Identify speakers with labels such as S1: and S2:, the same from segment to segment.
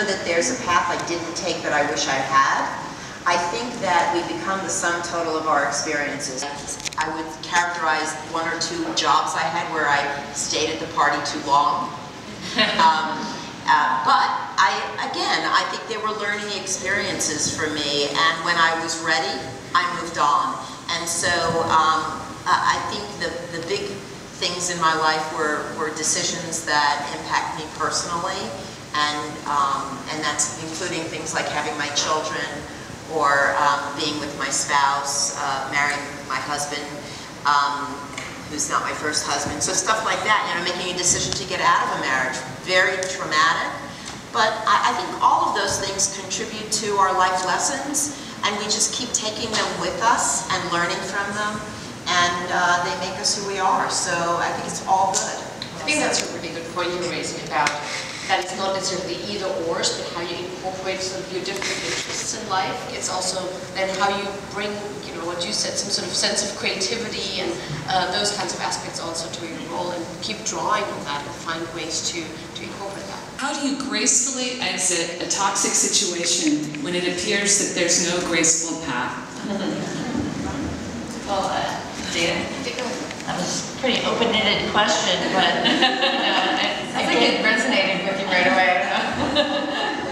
S1: That there's a path I didn't take that I wish I had. I think that we become the sum total of our experiences. I would characterize one or two jobs I had where I stayed at the party too long. But I think they were learning experiences for me, and when I was ready, I moved on. And so I think the big things in my life were decisions that impact me personally. And that's including things like having my children or being with my spouse, marrying my husband, who's not my first husband. So stuff like that, you know, making a decision to get out of a marriage, very traumatic. But I think all of those things contribute to our life lessons, and we just keep taking them with us and learning from them, and they make us who we are. So I think it's all good.
S2: I think that's a really good point you're raising about that it's not necessarily either ors, but how you incorporate sort of your different interests in life. It's also then how you bring, you know, what you said, some sort of sense of creativity and those kinds of aspects also to your role, and keep drawing on that and find ways to incorporate that.
S3: How do you gracefully exit a toxic situation when it appears that there's no graceful path?
S4: Well, Dana, that was a pretty open-ended question, but I think it resonated with you right away.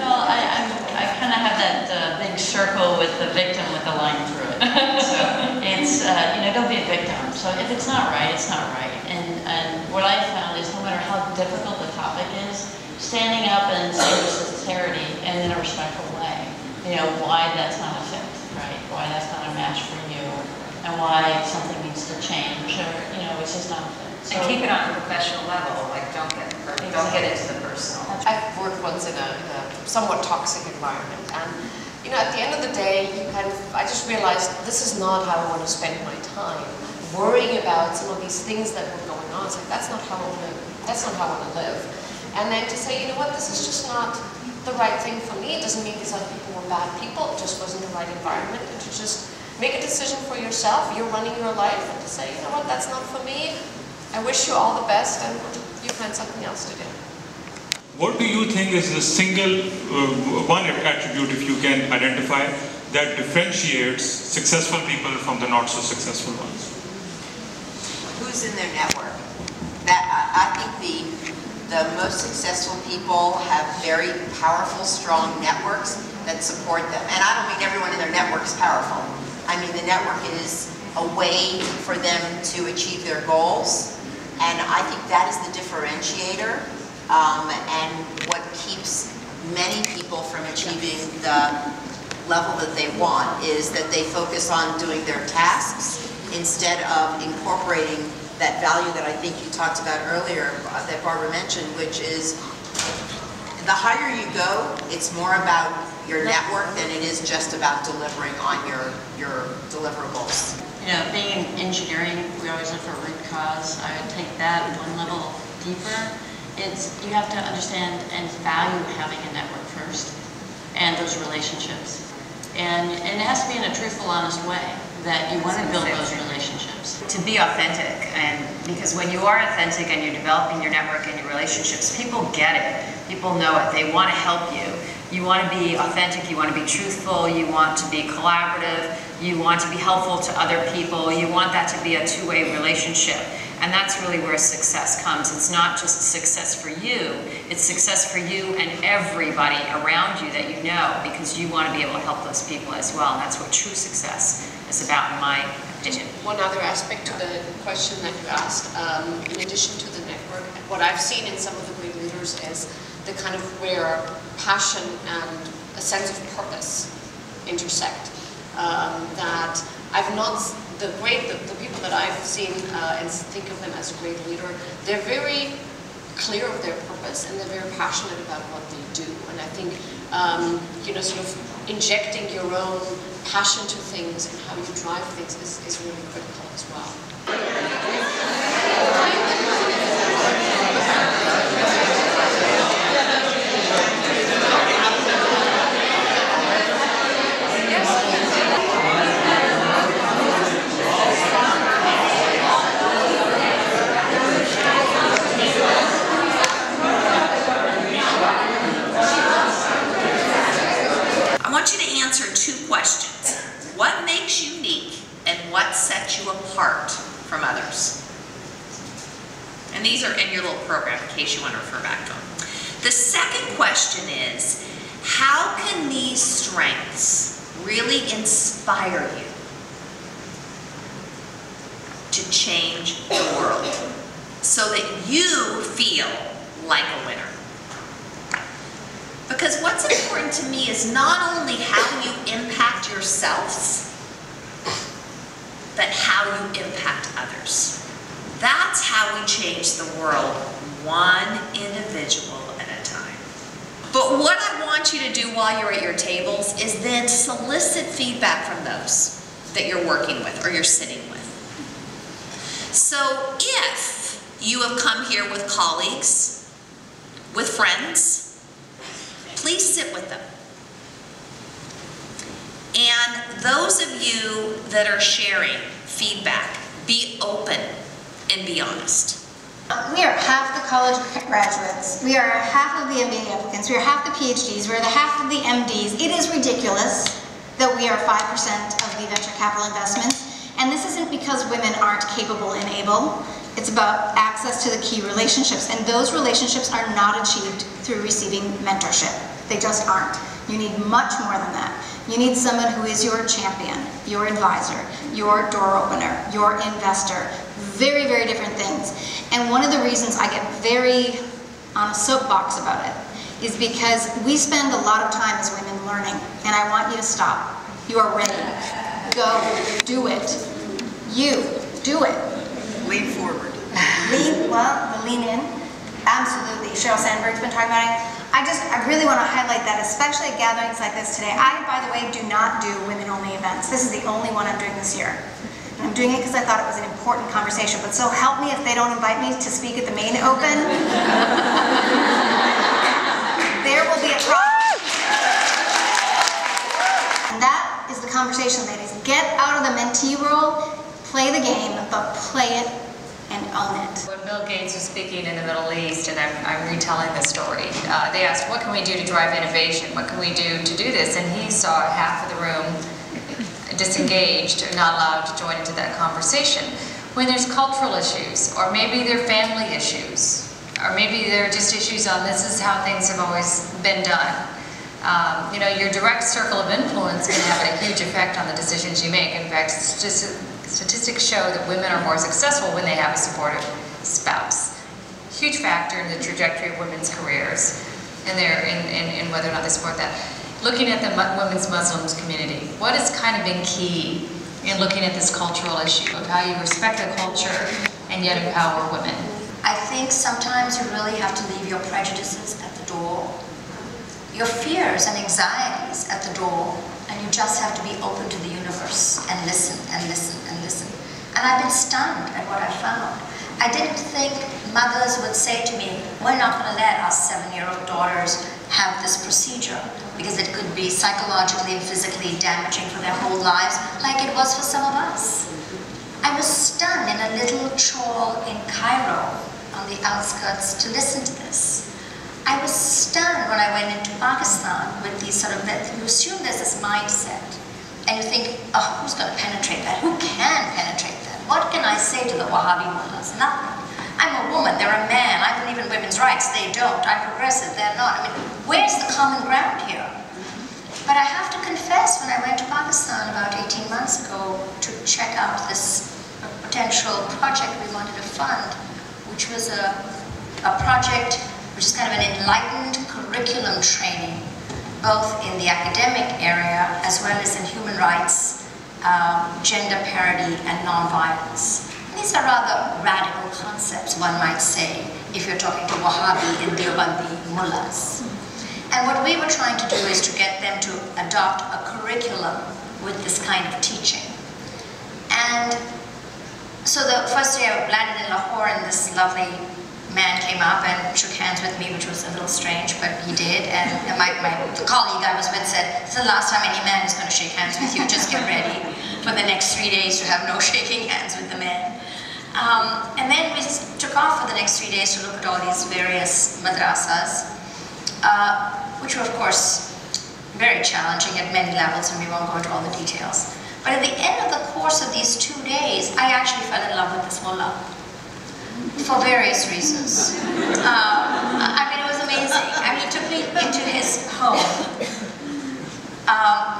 S4: Well, I kind of have that big circle with the victim with the line through it. So it's, you know, don't be a victim. So if it's not right, it's not right. And what I found is no matter how difficult the topic is, standing up and saying with sincerity and in a respectful way, you know, why that's not a fit, right? Why that's not a match for you, and why something needs to change, or, you know, it's just not a fit. So,
S5: and keep it on a professional level, like don't get into the personal.
S2: I've worked once in a somewhat toxic environment, and you know, at the end of the day, I just realized this is not how I want to spend my time, worrying about some of these things that were going on. It's like that's not how I want to live. And then to say, you know what, this is just not the right thing for me. It doesn't mean these other people were bad people. It just wasn't the right environment. And to just make a decision for yourself. You're running your life, and to say, you know what, that's not for me. I wish you all the best, and you find something else to do.
S6: What do you think is the single one attribute, if you can identify, that differentiates successful people from the not so successful ones?
S1: Who's in their network? I think the most successful people have very powerful, strong networks that support them. And I don't mean everyone in their network is powerful. I mean the network is a way for them to achieve their goals. And I think that is the differentiator, and what keeps many people from achieving the level that they want is that they focus on doing their tasks instead of incorporating that value that I think you talked about earlier, that Barbara mentioned, which is the higher you go, it's more about your network than it is just about delivering on your deliverables.
S4: You know, being in engineering, we always look for root cause. I would take that one level deeper. You have to understand and value having a network first, and those relationships. And it has to be in a truthful, honest way that you want to build those relationships.
S5: To be authentic, and because when you are authentic and you're developing your network and your relationships, people get it. People know it. They want to help you. You want to be authentic, you want to be truthful, you want to be collaborative, you want to be helpful to other people, you want that to be a two-way relationship. And that's really where success comes. It's not just success for you, it's success for you and everybody around you that you know, because you want to be able to help those people as well. And that's what true success is about, in my opinion.
S2: One other aspect to the question that you asked, in addition to the network, what I've seen in some of the great leaders is the kind of where passion and a sense of purpose intersect. That I've not, the people that I've seen and think of them as a great leader, they're very clear of their purpose and they're very passionate about what they do. And I think, you know, sort of injecting your own passion to things and how you drive things is really critical as well.
S7: I want you to answer two questions. What makes you unique and what sets you apart from others? And these are in your little program in case you want to refer back to them. The second question is, how can these strengths really inspire you to change the world so that you feel like a winner? Because what's important to me is not only how you impact yourselves, but how you impact others. That's how we change the world, one individual at a time. But what I want you to do while you're at your tables is then solicit feedback from those that you're working with or you're sitting with. So if you have come here with colleagues, with friends, please sit with them. And those of you that are sharing feedback, be open and be honest.
S8: We are half the college graduates. We are half of the MBA applicants. We are half the PhDs. We are the half of the MDs. It is ridiculous that we are 5% of the venture capital investments. And this isn't because women aren't capable and able. It's about access to the key relationships. And those relationships are not achieved through receiving mentorship. They just aren't. You need much more than that. You need someone who is your champion, your advisor, your door opener, your investor. Very, very different things. And one of the reasons I get very on a soapbox about it is because we spend a lot of time as women learning, and I want you to stop. You are ready. Go, do it. You, do it.
S7: Lean forward.
S8: Lean in. Absolutely. Sheryl Sandberg's been talking about it. I really want to highlight that, especially at gatherings like this today. I, by the way, do not do women-only events. This is the only one I'm doing this year. And I'm doing it because I thought it was an important conversation. But so help me if they don't invite me to speak at the main open. There will be a problem. And that is the conversation, ladies. Get out of the mentee role, play the game, but play it and own it.
S5: When Bill Gates was speaking in the Middle East, and I'm retelling the story, they asked, what can we do to drive innovation? What can we do to do this? And he saw half of the room disengaged or not allowed to join into that conversation. When there's cultural issues, or maybe they're family issues, or maybe they're just issues on this is how things have always been done. You know, your direct circle of influence can have a huge effect on the decisions you make. In fact, statistics show that women are more successful when they have a supportive spouse. Huge factor in the trajectory of women's careers and in whether or not they support that. Looking at the women's Muslims community, what has kind of been key in looking at this cultural issue of how you respect the culture and yet empower women?
S9: I think sometimes you really have to leave your prejudices at the door, your fears and anxieties at the door, and you just have to be open to the universe and listen and listen and listen. And I've been stunned at what I found. I didn't think mothers would say to me, we're not going to let our 7-year-old daughters have this procedure because it could be psychologically and physically damaging for their whole lives, like it was for some of us. I was stunned in a little chawl in Cairo on the outskirts to listen to this. I was stunned when I went into Pakistan with these sort of, you assume there's this mindset, and you think, oh, who's going to penetrate that? Who can penetrate that? What can I say to the Wahhabi mullahs? Nothing. I'm a woman, they're a man, I believe in women's rights, they don't. I'm progressive, they're not. I mean, where's the common ground here? But I have to confess, when I went to Pakistan about 18 months ago to check out this potential project we wanted to fund, which was a project which is kind of an enlightened curriculum training, both in the academic area as well as in human rights, gender parity, and nonviolence. These are rather radical concepts, one might say, if you're talking to Wahhabi and Deobandi mullahs. And what we were trying to do is to get them to adopt a curriculum with this kind of teaching. And so the first day I landed in Lahore, and this lovely man came up and shook hands with me, which was a little strange, but he did. And the colleague I was with said, "This is the last time any man is going to shake hands with you. Just get ready for the next 3 days to have no shaking hands with the men." And then we took off for the next 3 days to look at all these various madrasas, which were, of course, very challenging at many levels, and we won't go into all the details. But at the end of the course of these 2 days, I actually fell in love with this mullah for various reasons. I mean, it was amazing. I mean, he took me into his home,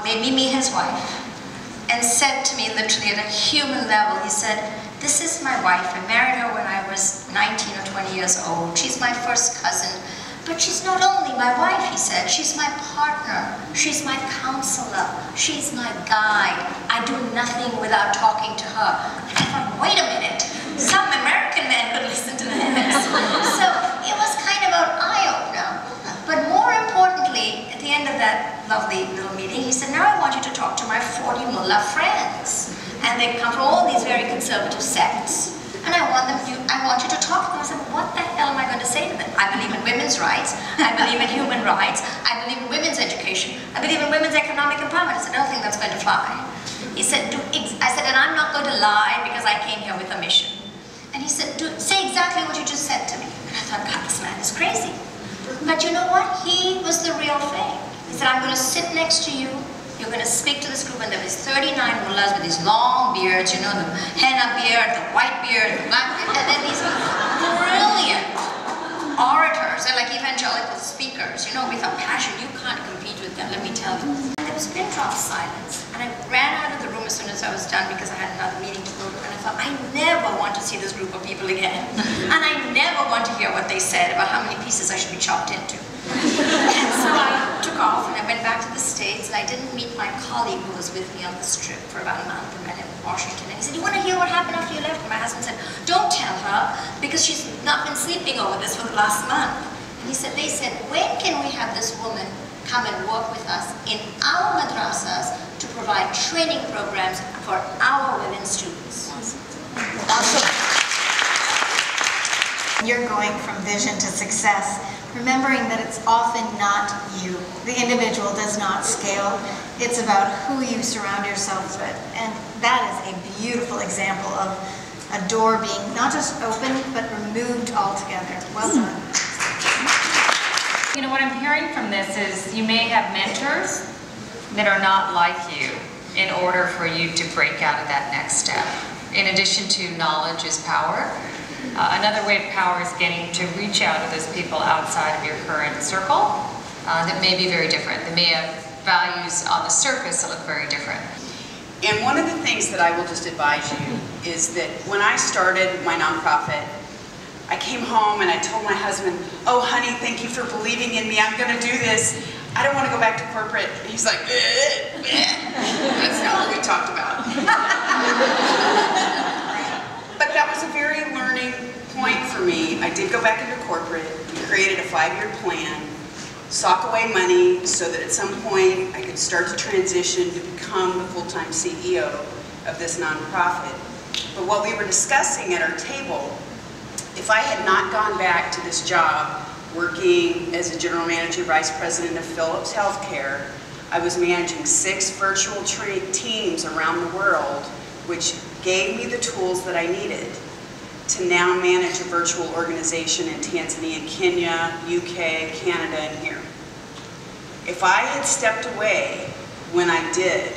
S9: made me meet his wife, and said to me literally at a human level, he said, "This is my wife. I married her when I was 19 or 20 years old. She's my first cousin. But she's not only my wife," he said, "she's my partner, she's my counselor, she's my guide. I do nothing without talking to her." And I thought, wait a minute, some American man could listen to this. So it was kind of an eye-opener. But more importantly, at the end of that lovely little meeting, he said, "Now I want you to talk to my 40 mullah friends. And they come from all these very conservative sects. And I want you to talk to them." I said, "What the hell am I going to say to them? I believe in women's rights. I believe in human rights. I believe in women's education. I believe in women's economic empowerment." I said, "I don't think that's going to fly." He said, I said, "And I'm not going to lie because I came here with a mission." And he said, "Say exactly what you just said to me." And I thought, God, this man is crazy. But you know what? He was the real thing. He said, "I'm going to sit next to you. You're going to speak to this group," and there was 39 mullahs with these long beards, you know, the henna beard, the white beard, the black beard, and then these brilliant orators. They're like evangelical speakers, you know, with a passion. You can't compete with them, let me tell you. And there was pin drop silence, and I ran out of the room as soon as I was done because I had another meeting to go to, and I thought, I never want to see this group of people again, and I never want to hear what they said about how many pieces I should be chopped into. And so I took off and I went back to the States, and I didn't meet my colleague who was with me on this trip for about a month. I met him in Washington, and he said, "You want to hear what happened after you left?" And my husband said, "Don't tell her, because she's not been sleeping over this for the last month." And he said, "They said, when can we have this woman come and work with us in our madrasas to provide training programs for our women students?"
S8: Awesome. You're going from vision to success, remembering that it's often not you. The individual does not scale. It's about who you surround yourselves with. And that is a beautiful example of a door being not just opened, but removed altogether. Well done.
S5: You know, what I'm hearing from this is you may have mentors that are not like you in order for you to break out of that next step. In addition to knowledge is power. Another way of power is getting to reach out to those people outside of your current circle that may be very different. They may have values on the surface that look very different.
S10: And one of the things that I will just advise you is that when I started my nonprofit, I came home and I told my husband, "Oh, honey, thank you for believing in me. I'm going to do this. I don't want to go back to corporate." He's like, That's not what we talked about. But that was a very learning point for me. I did go back into corporate. We created a 5-year plan, sock away money so that at some point I could start to transition to become the full-time CEO of this nonprofit. But what we were discussing at our table, if I had not gone back to this job working as a general manager, vice president of Philips Healthcare, I was managing 6 virtual teams around the world, which gave me the tools that I needed to now manage a virtual organization in Tanzania, Kenya, UK, Canada, and here. If I had stepped away when I did,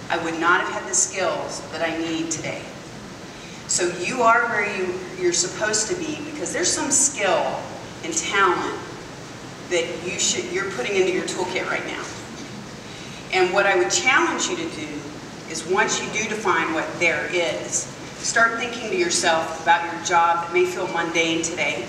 S10: I would not have had the skills that I need today. So you are where you're supposed to be, because there's some skill and talent that you're putting into your toolkit right now. And what I would challenge you to do is, once you do define what there is, start thinking to yourself about your job that may feel mundane today.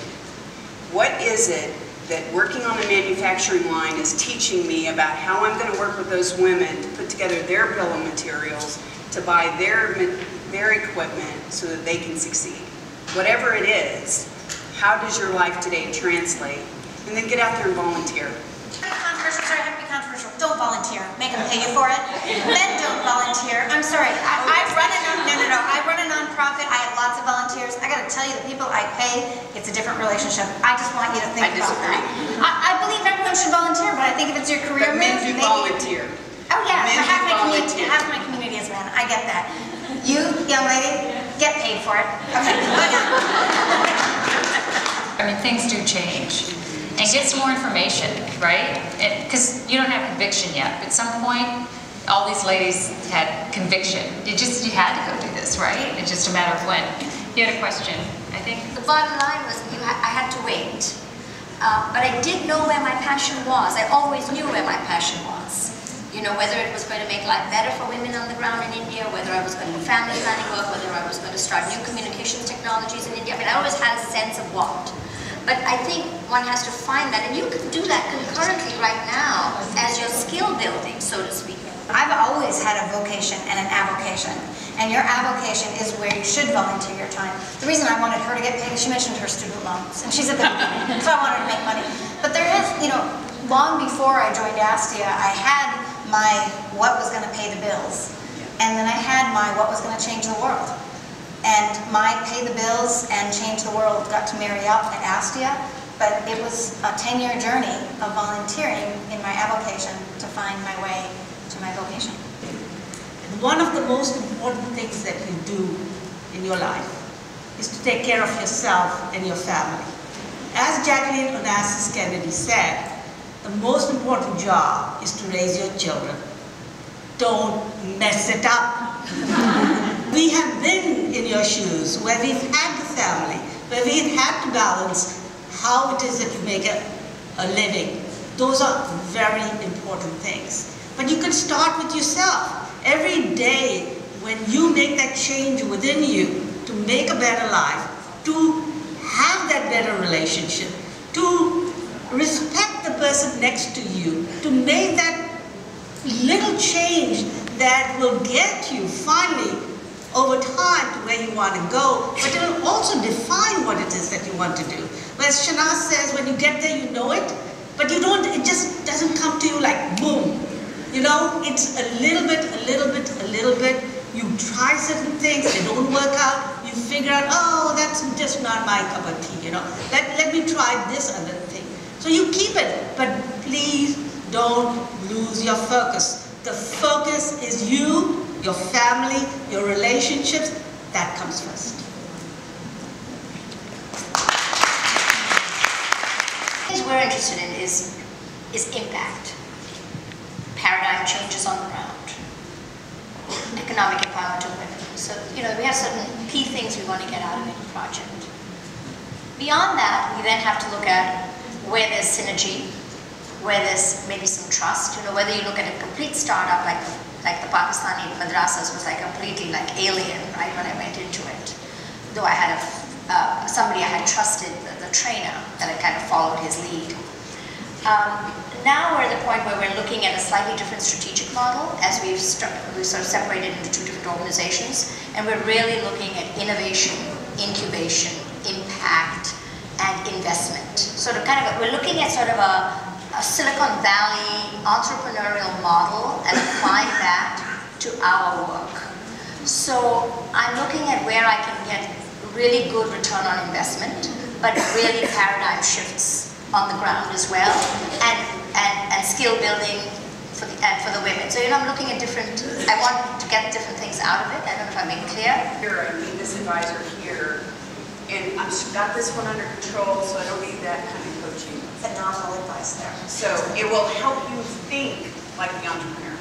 S10: What is it that working on the manufacturing line is teaching me about how I'm going to work with those women to put together their bill of materials, to buy their equipment so that they can succeed? Whatever it is, how does your life today translate? And then get out there and volunteer.
S8: make them pay you for it. Men don't volunteer. I'm sorry. I run a nonprofit. I have lots of volunteers. I got to tell you, the people I pay, it's a different relationship. I just want you to think about that. I believe everyone should volunteer, but I think if it's your career
S10: But men
S8: move,
S10: do
S8: maybe.
S10: volunteer.
S8: Oh yeah,
S10: Men
S8: half
S10: do
S8: my community is men. I get that. You, young lady, get paid for it. Okay.
S5: I mean, things do change. And get some more information, right? Because you don't have conviction yet, but at some point, all these ladies had conviction. You had to go do this, right? It's just a matter of when. You had a question, I think?
S9: The bottom line was I had to wait. But I did know where my passion was. I always knew where my passion was. You know, whether it was going to make life better for women on the ground in India, whether I was going to do family planning work, whether I was going to start new communications technologies in India. I mean, I always had a sense of what. But I think one has to find that, and you can do that concurrently right now as your skill building, so to speak.
S8: I've always had a vocation and an avocation, and your avocation is where you should volunteer your time. The reason I wanted her to get paid is she mentioned her student loans, and she's a baby, so I wanted her to make money. But there is, you know, long before I joined ASTIA, I had my what was going to pay the bills, and then I had my what was going to change the world. And my pay the bills and change the world got to marry up at ASTIA, but it was a 10-year journey of volunteering in my avocation to find my way to my vocation.
S11: One of the most important things that you do in your life is to take care of yourself and your family. As Jacqueline Onassis Kennedy said, the most important job is to raise your children. Don't mess it up. We have been in your shoes, where we've had the family, where we've had to balance how it is that you make a living. Those are very important things. But you can start with yourself. Every day when you make that change within you to make a better life, to have that better relationship, to respect the person next to you, to make that little change that will get you finally over time to where you want to go, but it will also define what it is that you want to do. But as Shanaz says, when you get there, you know it, but you don't, it just doesn't come to you like boom. You know, it's a little bit, a little bit, a little bit. You try certain things, they don't work out, you figure out, oh, that's just not my cup of tea, you know. Let me try this other thing. So you keep it, but please don't lose your focus. The focus is you, your family, your relationships. That comes first.
S9: The things we're interested in is impact, paradigm changes on the ground, economic empowerment of women. So, you know, we have certain key things we want to get out of any project. Beyond that, we then have to look at where there's synergy, where there's maybe some trust. You know, whether you look at a complete startup like the Pakistani madrasas was like completely like alien, right, when I went into it. Though I had somebody I had trusted, the trainer, that I kind of followed his lead. Now we're at the point where we're looking at a slightly different strategic model as we've sort of separated into two different organizations, and we're really looking at innovation, incubation, impact, and investment. Sort of kind of, we're looking at sort of a Silicon Valley entrepreneurial model and applying that to our work. So I'm looking at where I can get really good return on investment, but really paradigm shifts on the ground as well, and skill building for the women. So, you know, I'm looking at different, I want to get different things out of it. I don't know if I'm being clear.
S10: Here, I need this advisor here, and I've got this one under control, so I don't need that kind of coaching.
S8: Phenomenal advice there.
S10: So it will help you think like the entrepreneur.